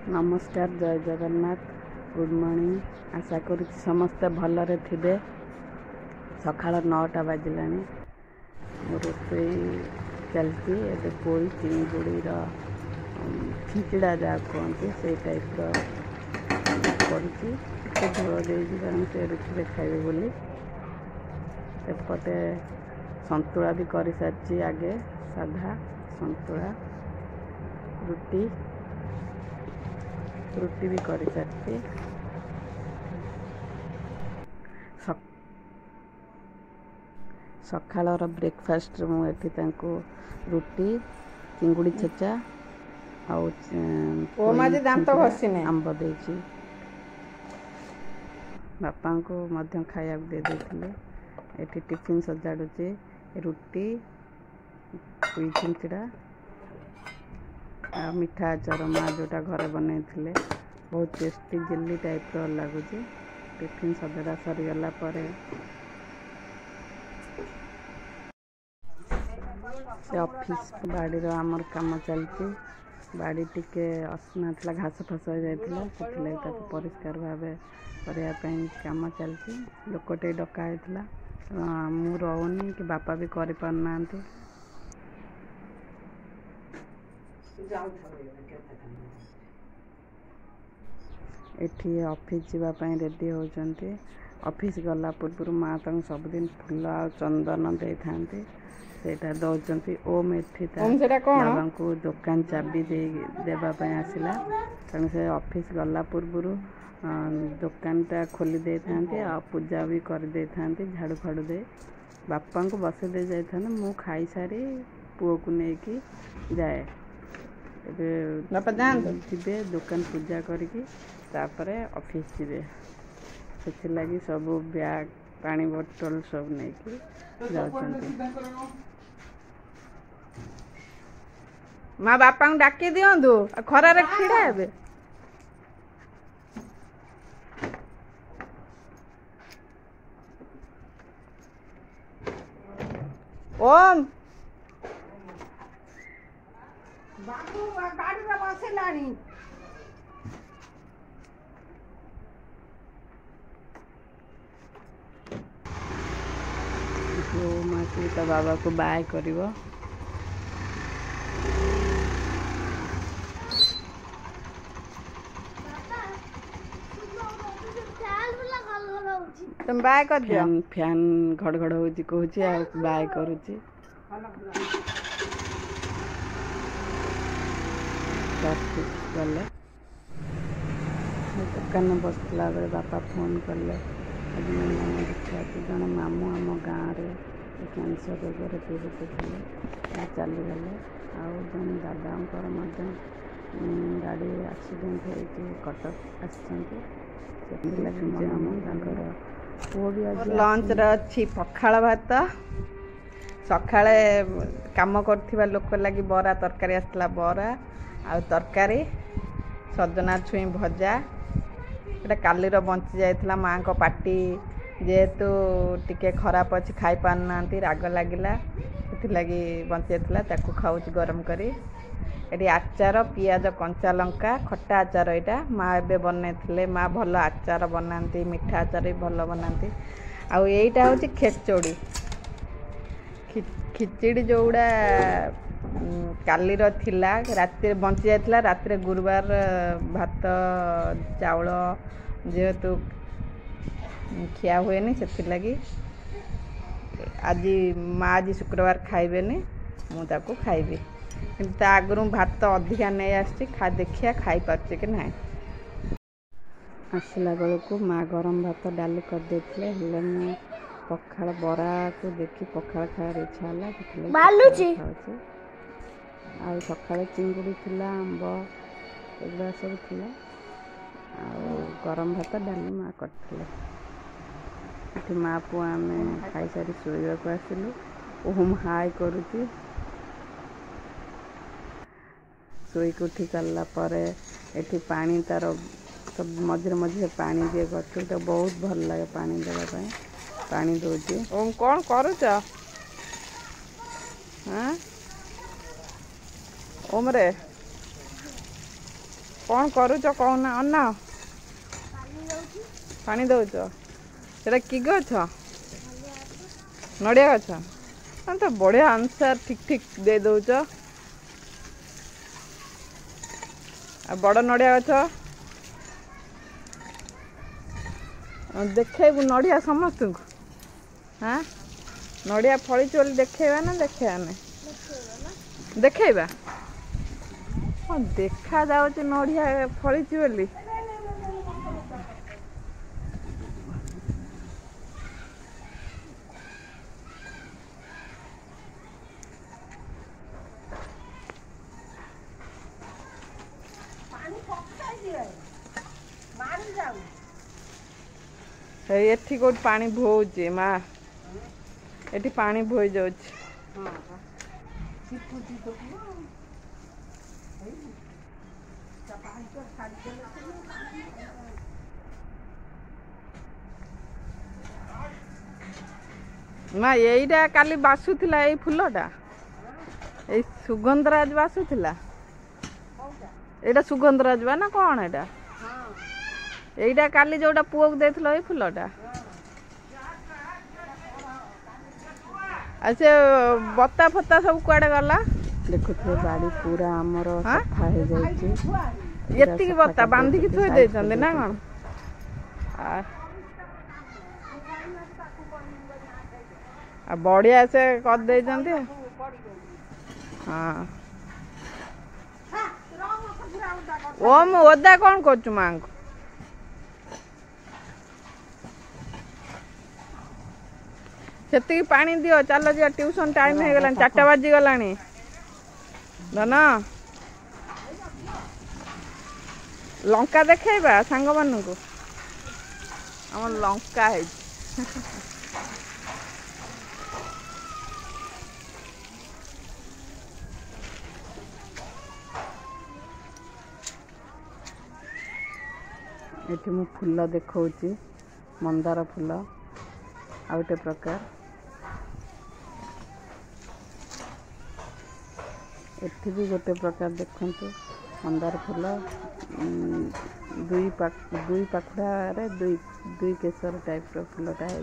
नमस्कार जय Jagannath good morning आशा करुँ समस्ते भलरे थे सका 9टा बाजिला रोसे चलती ए पोई चिंगुड़ीर छिंचड़ा जहाँ कहते से टाइप कर झोल दे कारण से रुचि खाइबे बोली एपटे संतुला भी कर सारी आगे साधा संतुला रुटी भी कर सारी सकाळर ब्रेकफास्ट मुझे रुटी चिंगुड़ी छेचा आंब दे बापा को खाया दे देते ये टिफिन सजाड़ुचे रुटी छिंचड़ा आ मिठा आचार माँ जोटा घर बन बहुत टेस्टी जेली टाइप लगुच टिफिन सजड़ा सरीगला ऑफिस बाड़ी आमर काम चलती बाड़ी टिके असना था घास फस हो जाता परिष्कार भाव करने काम चलती लोकटे डकाई मु रोनी कि बापा भी कर पारना एठी ऑफिस जावाई रेडी होती ऑफिस गला पूर्व माँ तक सबुदिन फूल आ चंदन दे था सेटा दौरान ओम एठी बाबा को दुकान चाबी देवाई आसला तेणु से ऑफिस गला पूर्व दुकानटा खोली दे था पूजा भी कर दे था झाड़ू फाड़ू दे बापा को बस दे जाता मु खाई सारी पुओ को लेकिन जाए जी दुकान पूजा करके ऑफिस जी से लगी सब बैग पानी बोतल सब नहीं जाऊँ माँ बापा डाकी दिंतु खरार खिड़ा हे ओम गाड़ी में बसलानी तो बाबा को बाय करिवो तुम बाय कर दियो फैन घड़घड़ होची कहूची आ बाय करूची गले दुकान बसला बेले बापा फोन कले आज मैं देखा जन मामू आम गाँव में कैंसर रोग पीड़ित थे चलीगले आन दादा गाड़ी एक्सीडेंट हो कटक आम लंच अच्छी पखाड़ भात सकाଳେ काम करथिबा लोक लगी बरा तरकारी आसला बरा आ तरकारी सजना छुई भजा एटा कालीर बंची जाइतला माँ को पाटी जेहेतु टिके खराब अच्छी खाई पारना राग लगिला लगी बंची जाइतला ताकू खाऊची गरम करी एटी आचार पियाज कंचा लंका खट्टा आचार यहाँ माँ एवं बनते माँ भल आचार बनाती मिठा आचार भी भल बनाती आईटा हूँ खेचोड़ी खिचड़ी जोड़ा कालीर थिला राति बंची जाइतला राति गुरुवार भात चाउल जेहेतु खिया हुए से लगी आज माँ आज शुक्रवार खाइबेनी मुझे खाइबी आगु भात अधिका नहीं आसा देखिया खाई पार्चे कि ना आसला बेलू माँ गरम भात डाली कर देते मु पखाड़ बरा को देखी पखाड़ खार इच्छा है आ सका चिंगुड़ी थिला आंब एगुड़ा सब थिला गरम भात डाली माँ करते माँ पुआ आम खाई सारी शोवा को आसलु ओम हाई करुची शोक उठी सारा पर एठी पानी तार सब मझे मझे पानी दिए गछ तो बहुत भल लगे पानी देवाई पानी दौची ओम कौन करुच ओम रे कौन करुच कहना अन्ना पानी दौच सेटा कि गछ नड़िया गछ तो बढ़िया आंसर ठीक ठीक दे दौच बड़ नड़िया गछ देखेबू नड़िया समस्त को हाँ नड़िया फली बोली देखेबा ना देखेबा नहीं देखेबा हाँ देखा जाऊँ नड़िया फली बोली एठी कोट पानी भोजे माँ एठी पानी भोई जाउछ माँ यहीटा काली बासुथिला एई फुलटा एई सुगंधराज बासुथिला एटा सुगंधराज बा ना कौन एटा एटा काली जोटा पुओ को देथिलो ए फुलटा अच्छा बत्ता फत्ता सब कुआडे गला देखुथे बाड़ी पूरा हमर सफा हे जाइछि एत्ती की बत्ता बांधी की थोइ देछन ना कोन आ बढ़िया से कर देछन हां ओम ओदा कौन करछु मां को सेती पानी दियो चलो जी ट्यूशन टाइम हो गला 4टा बाजी गलानी धना लंका देखेबा सांग मानू को हम लंका है एठी मु फूल देखौची मंदार फूल आउटे प्रकार एठी भी गोटे प्रकार देखंतु मंदार फूल दुई पाखुड़ा रे दुई केसर टाइप रो फूलटा है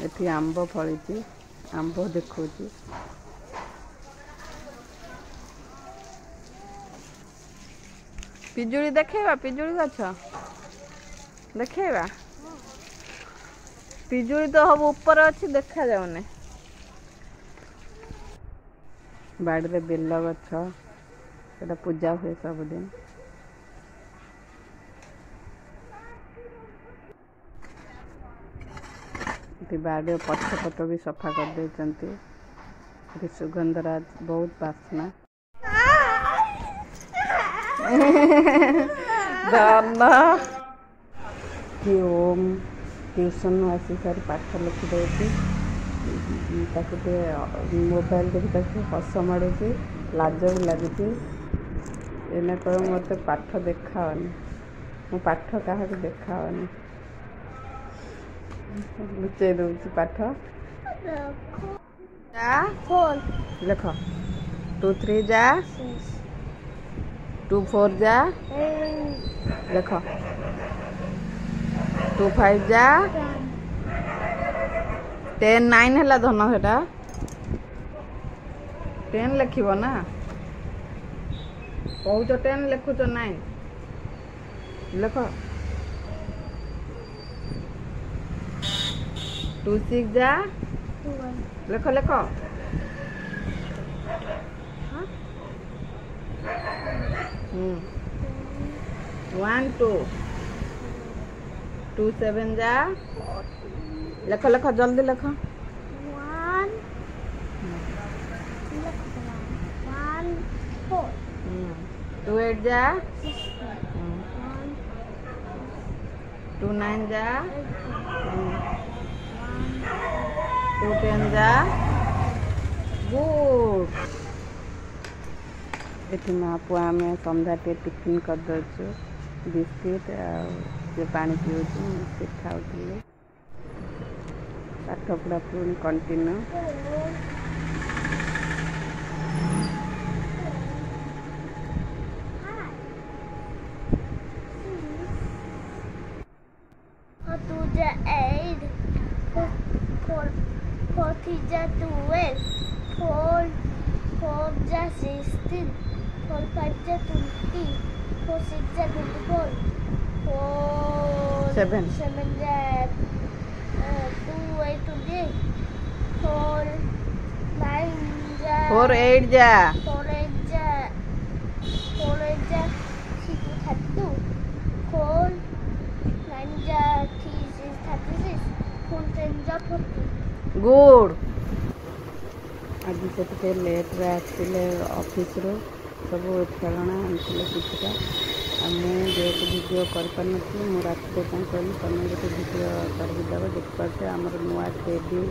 एठी आंब फळीची आंब देखौची पिजुली देखेबा पिजुली गछ देखेबा पिजुली तो हम ऊपर अच्छी देखा जाऊने बाड़ी रे बेल गछ सेटा पूजा हुए सबदिन बाड़ी पछपट भी सफा कर देते सुगंधराज बहुत बास्ना दाना कि ओम ट्यूशन आसी सारी पाठ लिखी देती मोबाइल देखी हस माड़ुची लाज भी लगुच एना कह मत पाठ देखाओनी मो पाठ क्या देखाओनी लुचे दूसरी पाठ लेख 2 3 जा 2 4 जा लेख 2 5 जा 10 9 है धन सेटा 10 लिखब ना कौच 10 लिखुच 9 लेख 2 6 जा लेख लेख 1 2 2 7 जा लेख लेख जल्दी लेख 1 4 2 8 जा 2 9 जा 2 10 जा गुड ये माँ पुआ आम सन्ध्या टिफिन कर दे बिस्किट पानी पीऊ से खाऊ पाठ पढ़ा पुणी कंटिन्यू 18. 4 5 20. 4 6 24. 4 7. 7 2 8 28. 4 9 4 8 जा 4 8 4 8 32. 4 9 36. 4 10 40. गुड आज से टे लेट्रे आसते ऑफिस रू सब खेलना आनी किछटा मुझे भिडियो कर मुझे रात कहली तुम गोटे भिडियो करदेव देखिए आम नुआ टेडी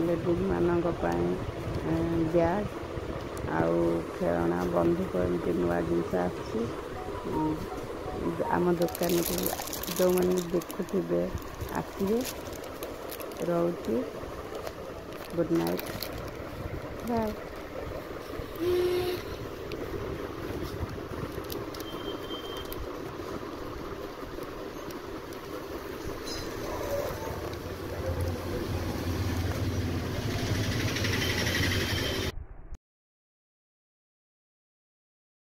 लेडीज मान बैग आउ खेलना बंधुक एमती नुआ जिनस आम दुकान को जो मैंने देखुवे आसवे रोची गुड नाइट बाय।